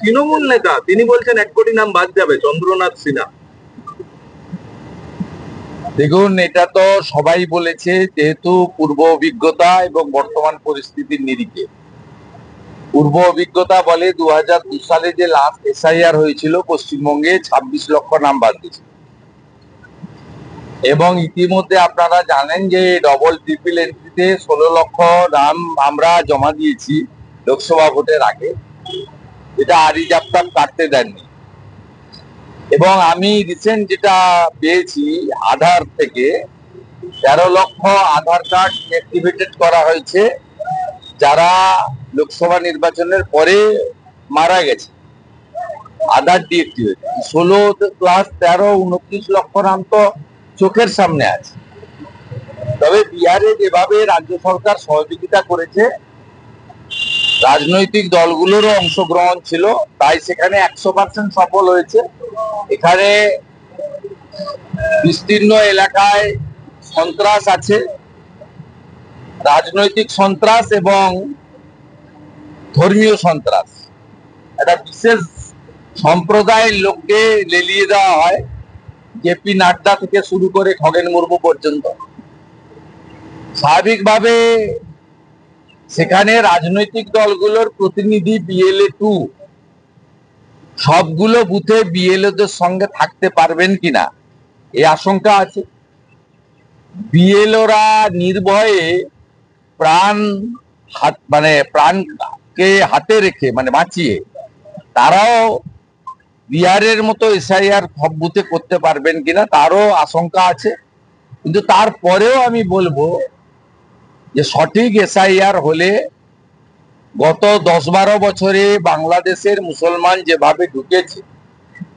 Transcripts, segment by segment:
তৃণমূল নেতা, তিনি বলছেন 1 কোটি নাম বাদ যাবে, চন্দ্রনাথ সিনহা। দেখুন, এটা তো সবাই বলেছে, যেহেতু পূর্ব অভিজ্ঞতা এবং বর্তমান পরিস্থিতির নিরিখে। পূর্ব অভিজ্ঞতা বলে 2002 সালে যে লাস্ট এসআইআর হয়েছিল পশ্চিমবঙ্গে 26 লক্ষ নাম বাদ দিয়েছিল, এবং ইতিমধ্যে আপনারা জানেন যে ডবল ট্রিপল এন্ট্রিতে 16 লক্ষ নাম আমরা জমা দিয়েছি লোকসভা ভোটের আগে। এটা আরিজাপ্তাব কাটতে দেননি। এবং আমি রিসেন্ট যেটা পেয়েছি আধার থেকে, 13 লক্ষ আধার কার্ড অ্যাক্টিভেটেড করা হয়েছে যারা লোকসভা নির্বাচনের পরে মারা গেছে, আধার ডিএক্টিভেট। 16+13 29 লক্ষ নাম তো চোখের সামনে আছে। তবে বিহারে যেভাবে রাজ্য সরকার সহযোগিতা করেছে, রাজনৈতিক দলগুলোরও অংশগ্রহণ ছিল, তাই সেখানে 100% সফল হয়েছে। এখানে বিস্তীর্ণ এলাকায় সন্ত্রাস আছে, রাজনৈতিক সন্ত্রাস এবং ধর্মীয় সন্ত্রাস। একটা বিশেষ সম্প্রদায়ের লোককে লেলিয়ে দেওয়া হয়, জেপি নাড্ডা থেকে শুরু করে খগেন মুর্মু পর্যন্ত। স্বাভাবিকভাবে সেখানে রাজনৈতিক দলগুলোর প্রতিনিধি বিএলএ 2 সবগুলো বুথে বিএলওদের সঙ্গে থাকতে পারবেন কিনা এই আশঙ্কা আছে। বিএলওরা নির্ভয়ে প্রাণকে হাতে রেখে বাঁচিয়ে তারাও বিহারের মতো এসআইআর সব বুথে করতে পারবেন কিনা তারও আশঙ্কা আছে। কিন্তু তারপরেও আমি বলবো যে সঠিক এসআইআর হলে গত 10-12 বছরে বাংলাদেশের মুসলমান যেভাবে ঢুকেছে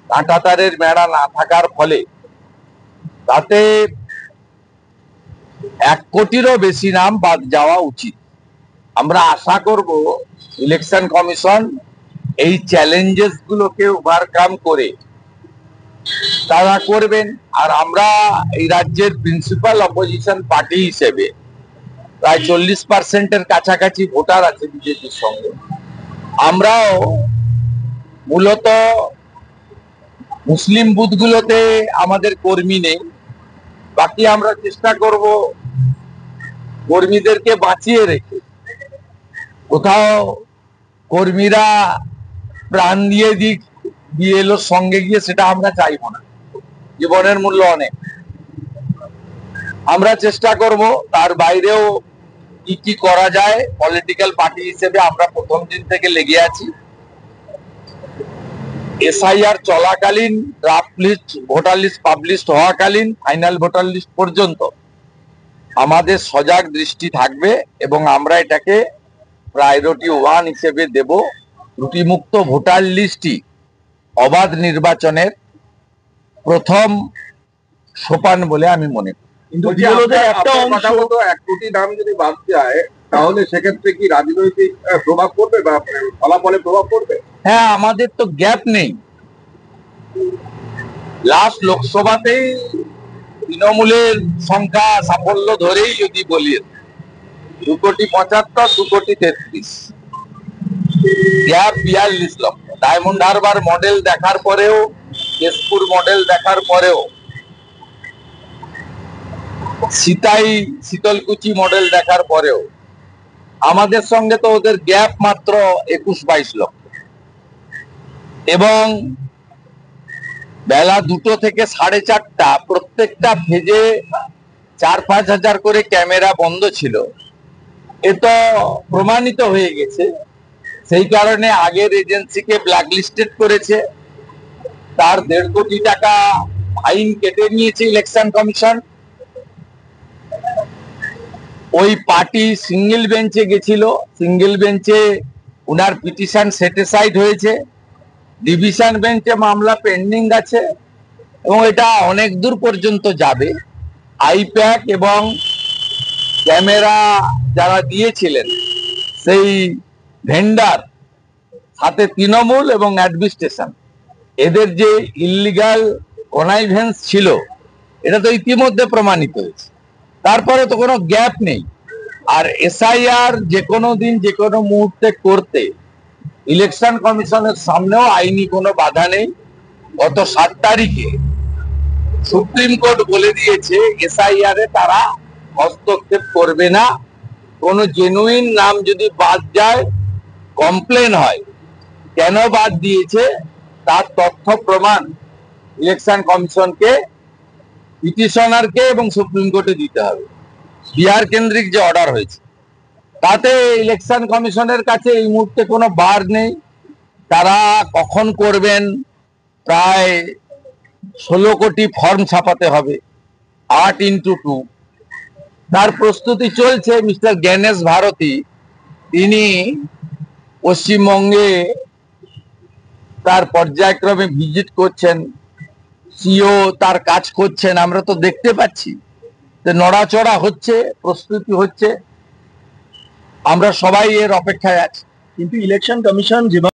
কাঁটাতারের বেড়া না থাকার ফলে, তাতে 1 কোটিরও বেশি নাম বাদ যাওয়া উচিত। আমরা আশা করব ইলেকশন কমিশন এই চ্যালেঞ্জেস গুলোকে ওভারকাম করে তারা করবেন। আর আমরা এই রাজ্যের প্রিন্সিপাল অপোজিশন পার্টি হিসেবে প্রায় 40%-এর কাছাকাছি ভোটার আছে বিজেপির সঙ্গে। আমরাও মূলত মুসলিম বুথগুলোতে আমাদের কর্মী নেই, বাকি আমরা চেষ্টা করব কর্মীদেরকে বাঁচিয়ে রেখে। কোথাও কর্মীরা প্রাণ দিয়ে দিক বিএলওর সঙ্গে গিয়ে, সেটা আমরা চাইবো না। জীবনের মূল্য অনেক, আমরা চেষ্টা করব। তার বাইরেও কি কি করা যায়, পলিটিক্যাল পার্টি হিসেবে আমরা প্রথম দিন থেকে লেগে আছি। এসআইআর চলাকালীন, draft list, voter list publish হওয়াকালীন, ফাইনাল ভোটার লিস্ট পর্যন্ত আমাদের সজাগ দৃষ্টি থাকবে এবং আমরা এটাকে প্রায়োরিটি 1 হিসেবে দেব। ত্রুটিমুক্ত ভোটার লিস্টই অবাধ নির্বাচনের প্রথম সোপান বলে আমি মনে করি। কিন্তু একটা কথা বলতো, 1 কোটি নাম যদি বাদ যায় তাহলে সেক্ষেত্রে কি রাজনৈতিক প্রভাব পড়বে বা ফলাফলে প্রভাব পড়বে? হ্যাঁ, আমাদের তো গ্যাপ নেই। লাস্ট লোকসভাতেই তৃণমূলের সংখ্যা সাফল্য ধরেই যদি বলি 2,75,000, 2,33,000, গ্যাপ 42 লক্ষ। ডায়মন্ড হারবার মডেল দেখার পরেও, কেশপুর মডেল দেখার পরেও, সিতাই শীতলকুচি মডেল দেখার পরেও আমাদের সঙ্গে তো ওদের গ্যাপ মাত্র 21-22 লক্ষ। এবং বেলা 2টো থেকে 4:30 প্রত্যেকটা ফেজে 4-5 হাজার করে ক্যামেরা বন্ধ ছিল। এ তো প্রমাণিত হয়ে গেছে। সেই কারণে আগের এজেন্সিকে ব্ল্যাকলিস্টেড করেছে, তার 1.5 কোটি টাকা ফাইন কেটে নিয়েছে ইলেকশন কমিশন। ওই পার্টি সিঙ্গেল বেঞ্চে গেছিল, সিঙ্গেল বেঞ্চে উনার পিটিশন সেটিসফাইড হয়েছে, ডিভিশন বেঞ্চে মামলা পেন্ডিং আছে এবং এটা অনেক দূর পর্যন্ত যাবে। আইপ্যাক এবং ক্যামেরা যারা দিয়েছিলেন সেই ভেন্ডার, সাথে তৃণমূল এবং অ্যাডমিনিস্ট্রেশন, এদের যে ইললিগাল কনাইভেন্স ছিল এটা তো ইতিমধ্যে প্রমাণিত হয়েছে। তারপরে তো কোনো গ্যাপ নেই। আর এসআইআর যে কোনো দিন যে কোনো মুহূর্তে করতে ইলেকশন কমিশনের সামনেও আইনি কোনো বাধা নেই। গত 7 তারিখে সুপ্রিম কোর্ট বলে দিয়েছে এসআইআর এ তারা হস্তক্ষেপ করবে না। কোনো জেনুইন নাম যদি বাদ যায়, কমপ্লেন হয়, কেন বাদ দিয়েছে তার তথ্য প্রমাণ ইলেকশন কমিশনকে, পিটিশনারকে এবং সুপ্রিম কোর্টে দিতে হবে। বিহার কেন্দ্রিক যে অর্ডার হয়েছে তাতে ইলেকশন কমিশনের কাছে এই মুহূর্তে কোনো বার নেই। তারা কখন করবেন, প্রায় 16 কোটি ফর্ম ছাপাতে হবে, 8x2, তার প্রস্তুতি চলছে। মিস্টার জ্ঞানেশ ভারতী তিনি পশ্চিমবঙ্গে তার পর্যায়ক্রমে ভিজিট করছেন, সিও তার কাজ করছেন, আমরা তো দেখতে পাচ্ছি। নড়াচড়া হচ্ছে, প্রস্তুতি হচ্ছে, আমরা সবাই এর অপেক্ষায় আছি। কিন্তু ইলেকশন কমিশন যেভাবে